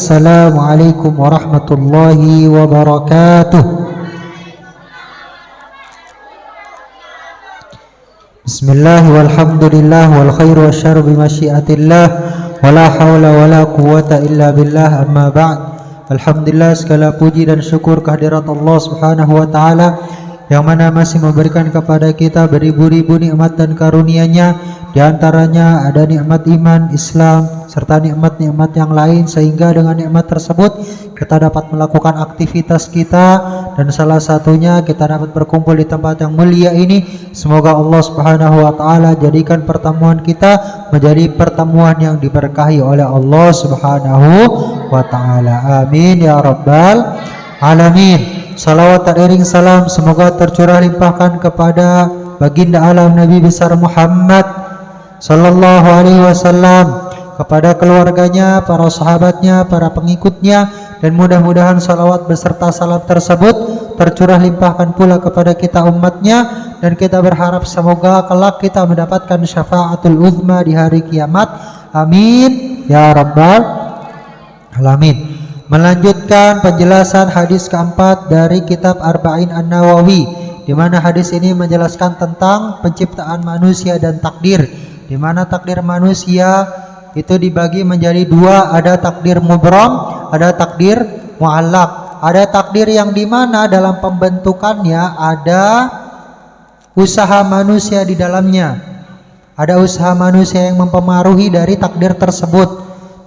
Assalamualaikum warahmatullahi wabarakatuh. Bismillah walhamdulillah wal khairu wasyarru bimasyiatillah wala haula wala quwata illa billah, amma ba'd. Alhamdulillah, segala puji dan syukur kehadirat Allah Subhanahu wa taala yang mana masih memberikan kepada kita beribu-ribu nikmat dan karunia-Nya. Di antaranya ada nikmat iman, Islam, serta nikmat-nikmat yang lain, sehingga dengan nikmat tersebut kita dapat melakukan aktivitas kita, dan salah satunya kita dapat berkumpul di tempat yang mulia ini. Semoga Allah Subhanahu wa taala jadikan pertemuan kita menjadi pertemuan yang diberkahi oleh Allah Subhanahu wa taala. Amin ya rabbal alamin. Salawat teriring salam semoga tercurah limpahkan kepada baginda alam Nabi besar Muhammad sallallahu alaihi wasallam, kepada keluarganya, para sahabatnya, para pengikutnya, dan mudah-mudahan salawat beserta salam tersebut tercurah limpahkan pula kepada kita umatnya, dan kita berharap semoga kelak kita mendapatkan syafaatul uzma di hari kiamat. Amin ya rabbal alamin. Melanjutkan penjelasan hadis keempat dari kitab Arba'in An-Nawawi, di mana hadis ini menjelaskan tentang penciptaan manusia dan takdir, di mana takdir manusia itu dibagi menjadi dua, ada takdir mubram, ada takdir muallaq. Ada takdir yang dimana dalam pembentukannya ada usaha manusia di dalamnya, ada usaha manusia yang mempengaruhi dari takdir tersebut.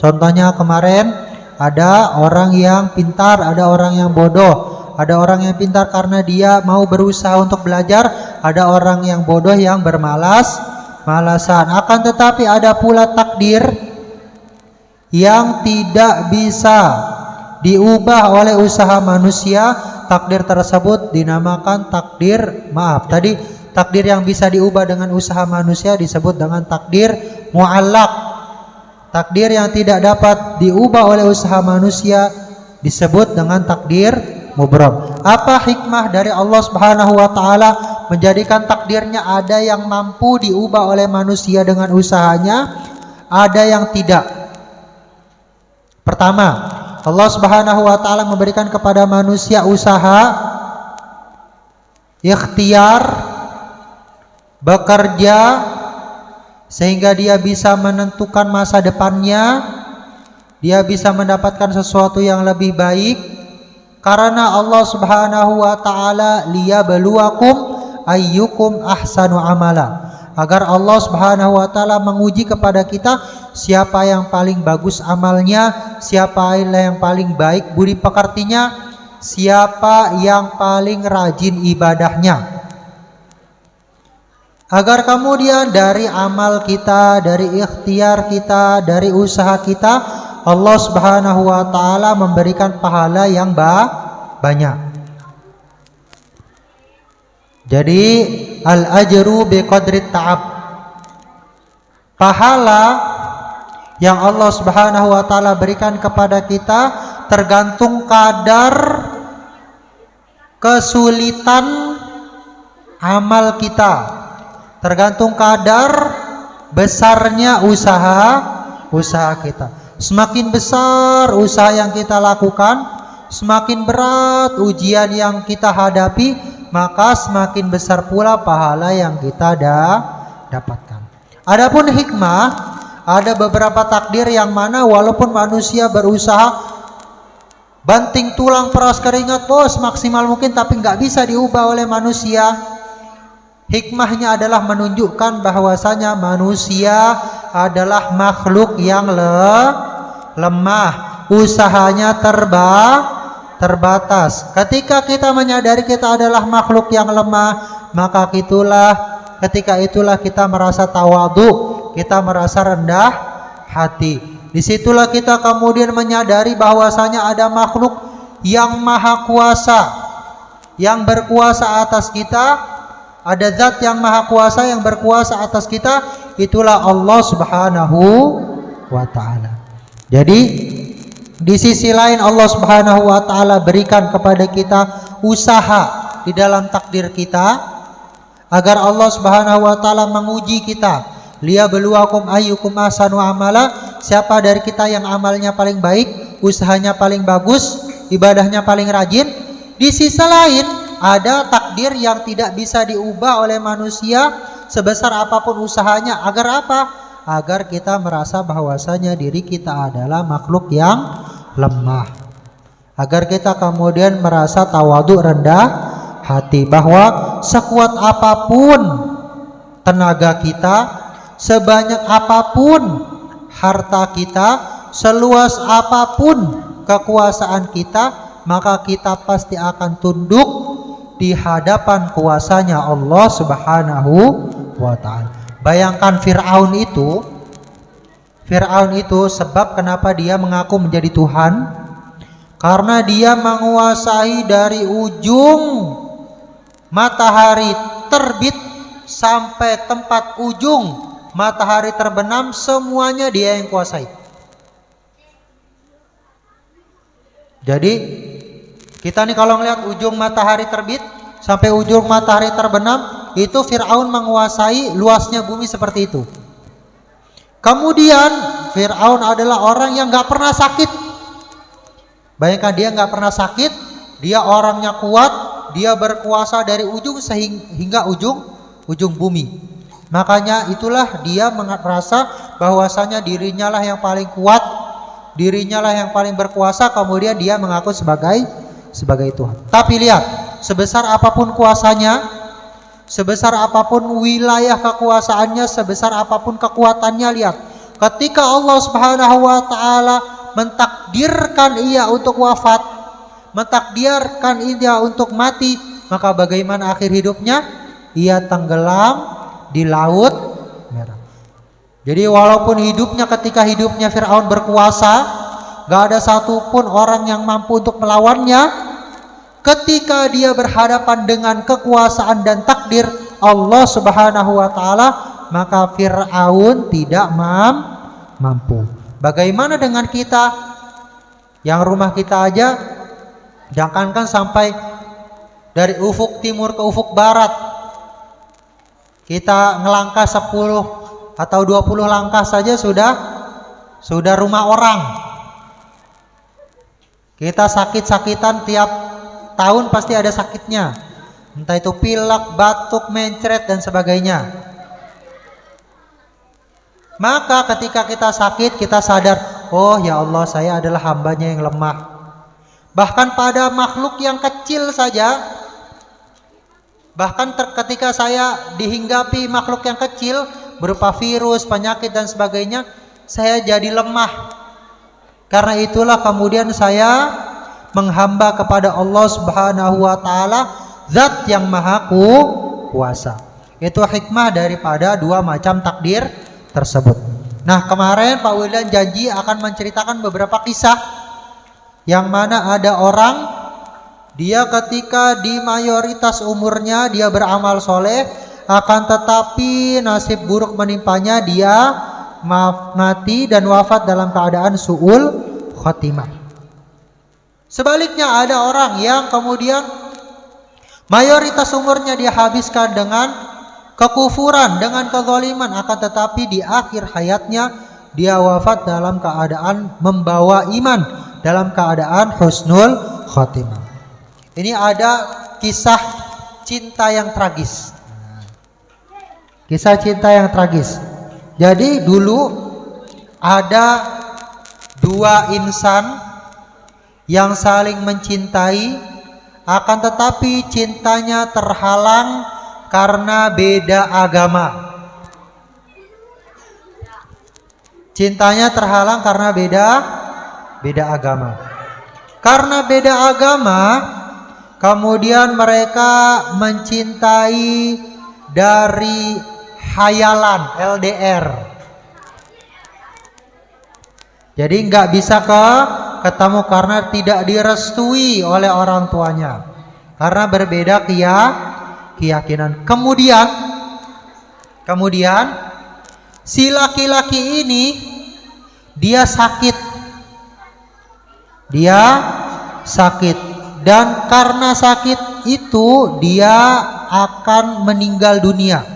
Contohnya kemarin ada orang yang pintar, ada orang yang bodoh. Ada orang yang pintar karena dia mau berusaha untuk belajar, ada orang yang bodoh yang bermalas-malasan. Akan tetapi ada pula takdir yang tidak bisa diubah oleh usaha manusia. Takdir tersebut dinamakan takdir, takdir yang bisa diubah dengan usaha manusia disebut dengan takdir muallaq. Takdir yang tidak dapat diubah oleh usaha manusia disebut dengan takdir mubram. Apa hikmah dari Allah Subhanahu wa taala menjadikan takdirnya ada yang mampu diubah oleh manusia dengan usahanya, ada yang tidak? Pertama, Allah Subhanahu wa taala memberikan kepada manusia usaha, ikhtiar, bekerja, sehingga dia bisa menentukan masa depannya, dia bisa mendapatkan sesuatu yang lebih baik, karena Allah Subhanahu wa taala liyabluwakum ayyukum ahsanu amala, agar Allah Subhanahu wa taala menguji kepada kita siapa yang paling bagus amalnya, siapa yang paling baik budi pekertinya, siapa yang paling rajin ibadahnya. Agar kemudian dari amal kita, dari ikhtiar kita, dari usaha kita, Allah Subhanahu wa taala memberikan pahala yang banyak. Jadi al-ajru biqadri ta'ab. Pahala yang Allah Subhanahu wa taala berikan kepada kita tergantung kadar kesulitan amal kita, tergantung kadar besarnya usaha kita. Semakin besar usaha yang kita lakukan, semakin berat ujian yang kita hadapi, maka semakin besar pula pahala yang kita dapatkan. Adapun hikmah, ada beberapa takdir yang mana walaupun manusia berusaha banting tulang peras keringat bos maksimal mungkin, tapi nggak bisa diubah oleh manusia. Hikmahnya adalah menunjukkan bahwasanya manusia adalah makhluk yang lemah, usahanya terbatas. Ketika kita menyadari kita adalah makhluk yang lemah, maka ketika itulah kita merasa tawadhu, kita merasa rendah hati. Disitulah kita kemudian menyadari bahwasanya ada makhluk yang maha kuasa, yang berkuasa atas kita. Ada zat yang maha kuasa yang berkuasa atas kita, itulah Allah Subhanahu wa taala. Jadi di sisi lain Allah Subhanahu wa taala berikan kepada kita usaha di dalam takdir kita, agar Allah Subhanahu wa taala menguji kita. Liyabluwakum ayyukum ahsanu amala, siapa dari kita yang amalnya paling baik, usahanya paling bagus, ibadahnya paling rajin. Di sisi lain ada takdir yang tidak bisa diubah oleh manusia sebesar apapun usahanya. Agar apa? Agar kita merasa bahwasanya diri kita adalah makhluk yang lemah. Agar kita kemudian merasa tawadhu, rendah hati, bahwa sekuat apapun tenaga kita, sebanyak apapun harta kita, seluas apapun kekuasaan kita, maka kita pasti akan tunduk di hadapan kuasanya Allah Subhanahu wa ta'ala. Bayangkan Fir'aun itu sebab kenapa dia mengaku menjadi Tuhan, karena dia menguasai dari ujung matahari terbit sampai tempat ujung matahari terbenam, semuanya dia yang kuasai. Jadi kita nih kalau ngelihat ujung matahari terbit sampai ujung matahari terbenam, itu Fir'aun menguasai luasnya bumi seperti itu. Kemudian Fir'aun adalah orang yang gak pernah sakit. Bayangkan, dia gak pernah sakit, dia orangnya kuat, dia berkuasa dari ujung hingga ujung bumi. Makanya itulah dia merasa bahwasanya dirinya lah yang paling kuat, dirinya lah yang paling berkuasa, kemudian dia mengaku sebagai Tuhan. Tapi lihat, sebesar apapun kuasanya, sebesar apapun wilayah kekuasaannya, sebesar apapun kekuatannya, lihat, ketika Allah Subhanahu wa ta'ala mentakdirkan ia untuk wafat, mentakdirkan ia untuk mati, maka bagaimana akhir hidupnya? Ia tenggelam di laut merah. Jadi walaupun ketika hidupnya Fir'aun berkuasa, gak ada satupun orang yang mampu untuk melawannya, ketika dia berhadapan dengan kekuasaan dan takdir Allah Subhanahu wa ta'ala, maka Fir'aun tidak mampu. Bagaimana dengan kita yang rumah kita aja, jangankan sampai dari ufuk timur ke ufuk barat, kita ngelangkah 10 atau 20 langkah saja sudah rumah orang. Kita sakit-sakitan tiap tahun pasti ada sakitnya, entah itu pilek, batuk, mencret dan sebagainya. Maka ketika kita sakit, kita sadar, oh ya Allah, saya adalah hambanya yang lemah. Bahkan pada makhluk yang kecil saja, bahkan ketika saya dihinggapi makhluk yang kecil berupa virus, penyakit dan sebagainya, saya jadi lemah. Karena itulah kemudian saya menghamba kepada Allah Subhanahu wa ta'ala, Zat yang Maha Kuasa. Itu hikmah daripada dua macam takdir tersebut. Nah, kemarin Pak Wildan janji akan menceritakan beberapa kisah yang mana ada orang, dia ketika di mayoritas umurnya dia beramal soleh, akan tetapi nasib buruk menimpanya, dia mati dan wafat dalam keadaan su'ul khotimah. Sebaliknya ada orang yang kemudian mayoritas umurnya dia habiskan dengan kekufuran, dengan kezaliman, akan tetapi di akhir hayatnya dia wafat dalam keadaan membawa iman, dalam keadaan husnul khotimah. Ini ada kisah cinta yang tragis. Kisah cinta yang tragis. Jadi dulu ada dua insan yang saling mencintai, akan tetapi cintanya terhalang karena beda agama. Cintanya terhalang karena beda agama. Karena beda agama, kemudian mereka mencintai dari hayalan, LDR. Jadi nggak bisa ketemu karena tidak direstui oleh orang tuanya, karena berbeda keyakinan. Kemudian si laki-laki ini dia sakit, dan karena sakit itu dia akan meninggal dunia.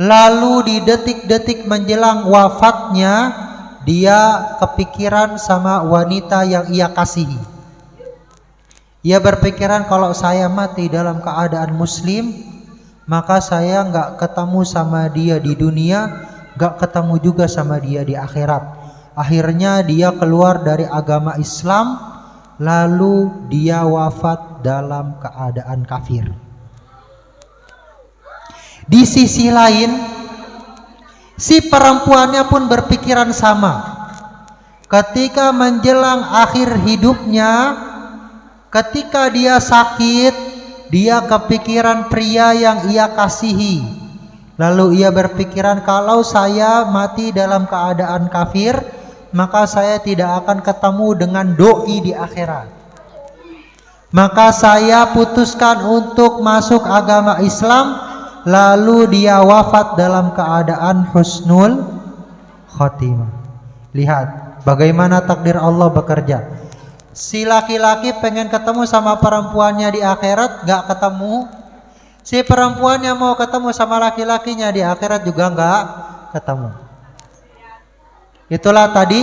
Lalu di detik-detik menjelang wafatnya, dia kepikiran sama wanita yang ia kasihi. Ia berpikiran kalau saya mati dalam keadaan muslim, maka saya nggak ketemu sama dia di dunia, nggak ketemu juga sama dia di akhirat. Akhirnya dia keluar dari agama Islam, lalu dia wafat dalam keadaan kafir. Di sisi lain, si perempuannya pun berpikiran sama. Ketika menjelang akhir hidupnya, ketika dia sakit, dia kepikiran pria yang ia kasihi. Lalu ia berpikiran, kalau saya mati dalam keadaan kafir, maka saya tidak akan ketemu dengan doi di akhirat. Maka saya putuskan untuk masuk agama Islam. Lalu dia wafat dalam keadaan husnul khotimah. Lihat bagaimana takdir Allah bekerja. Si laki-laki pengen ketemu sama perempuannya di akhirat, gak ketemu. Si perempuannya mau ketemu sama laki-lakinya di akhirat juga gak ketemu. Itulah tadi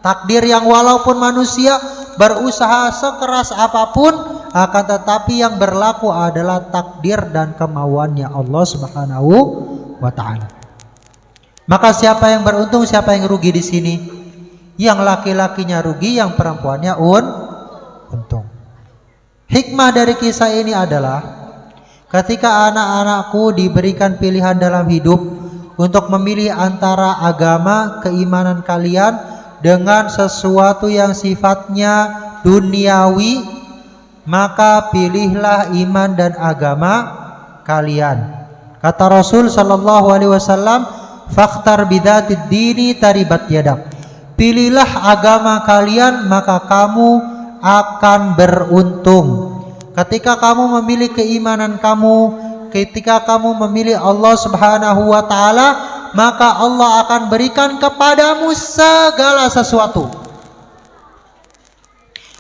takdir yang walaupun manusia berusaha sekeras apapun, akan tetapi yang berlaku adalah takdir dan kemauannya Allah Subhanahu wa taala. Maka siapa yang beruntung, siapa yang rugi di sini? Yang laki-lakinya rugi, yang perempuannya untung. Hikmah dari kisah ini adalah ketika anak-anakku diberikan pilihan dalam hidup untuk memilih antara agama, keimanan kalian dengan sesuatu yang sifatnya duniawi, maka pilihlah iman dan agama kalian. Kata Rasul sallallahu alaihi wasallam, "Fakhtar bidzatid dini taribat yadak." Pilihlah agama kalian, maka kamu akan beruntung. Ketika kamu memilih keimanan kamu, ketika kamu memilih Allah Subhanahu wa taala, maka Allah akan berikan kepadamu segala sesuatu.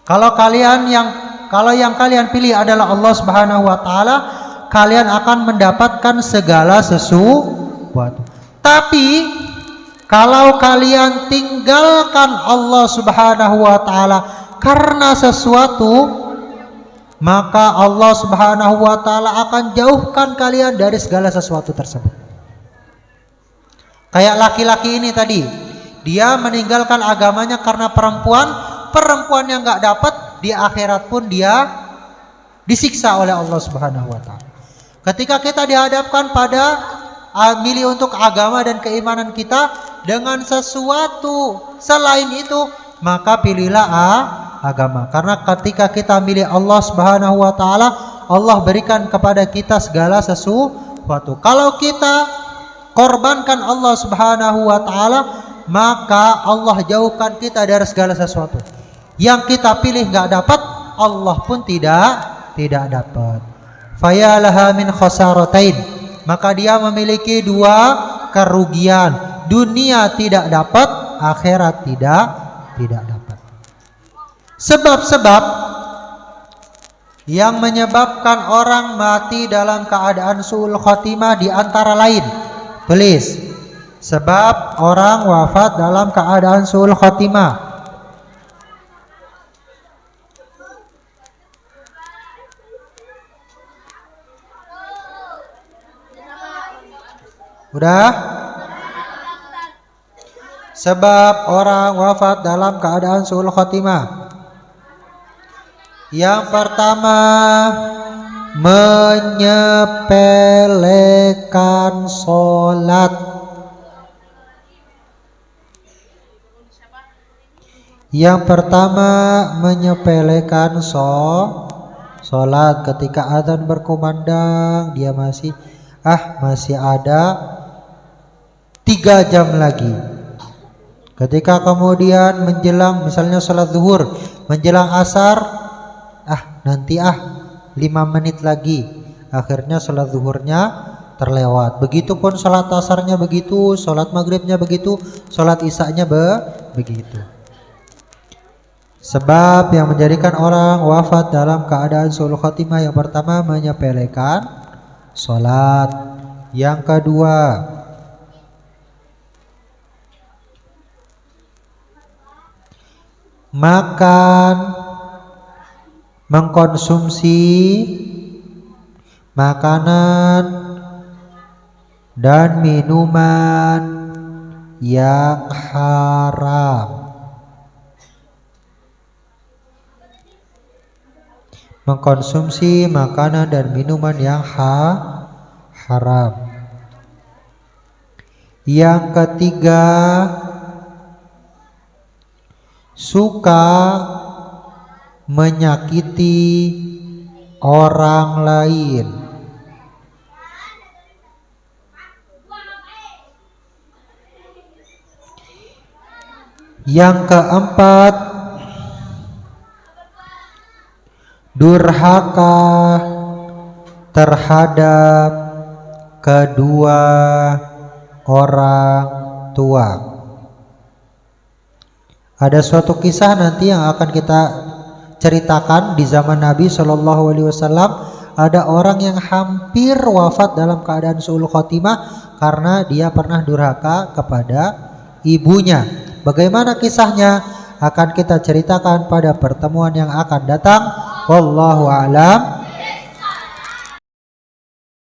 Kalau yang kalian pilih adalah Allah Subhanahu wa taala, kalian akan mendapatkan segala sesuatu. Tapi kalau kalian tinggalkan Allah Subhanahu wa taala karena sesuatu, maka Allah Subhanahu wa taala akan jauhkan kalian dari segala sesuatu tersebut. Kayak laki-laki ini tadi, dia meninggalkan agamanya karena perempuan yang nggak dapat, di akhirat pun dia disiksa oleh Allah Subhanahu wa taala. Ketika kita dihadapkan pada milih untuk agama dan keimanan kita dengan sesuatu selain itu, maka pilihlah agama. Karena ketika kita milih Allah Subhanahu wa taala, Allah berikan kepada kita segala sesuatu. Kalau kita korbankan Allah Subhanahu wa taala, maka Allah jauhkan kita dari segala sesuatu. Yang kita pilih nggak dapat, Allah pun tidak dapat. Fayalaha min khasaratain, maka dia memiliki dua kerugian. Dunia tidak dapat, akhirat tidak dapat. Sebab-sebab yang menyebabkan orang mati dalam keadaan su'ul khotimah di antara lain, tulis, sebab orang wafat dalam keadaan su'ul khotimah. Udah? Sebab orang wafat dalam keadaan su'ul khotimah. Yang pertama, menyepelekan sholat. Yang pertama, menyepelekan sholat. Ketika azan berkumandang, dia masih ada 3 jam lagi. Ketika kemudian menjelang misalnya sholat zuhur, menjelang asar, nanti 5 menit lagi, akhirnya sholat zuhurnya terlewat. Begitupun sholat asarnya begitu, sholat maghribnya begitu, sholat isanya begitu. Sebab yang menjadikan orang wafat dalam keadaan su'ul khotimah, yang pertama menyepelekan sholat. Yang kedua, makan, mengkonsumsi makanan dan minuman yang haram. Mengkonsumsi makanan dan minuman yang haram. Yang ketiga, suka menyakiti orang lain. Yang keempat, durhaka terhadap kedua orang tua. Ada suatu kisah nanti yang akan kita ceritakan di zaman Nabi Shallallahu Alaihi Wasallam. Ada orang yang hampir wafat dalam keadaan su'ul khotimah karena dia pernah durhaka kepada ibunya. Bagaimana kisahnya akan kita ceritakan pada pertemuan yang akan datang. Wallahu a'lam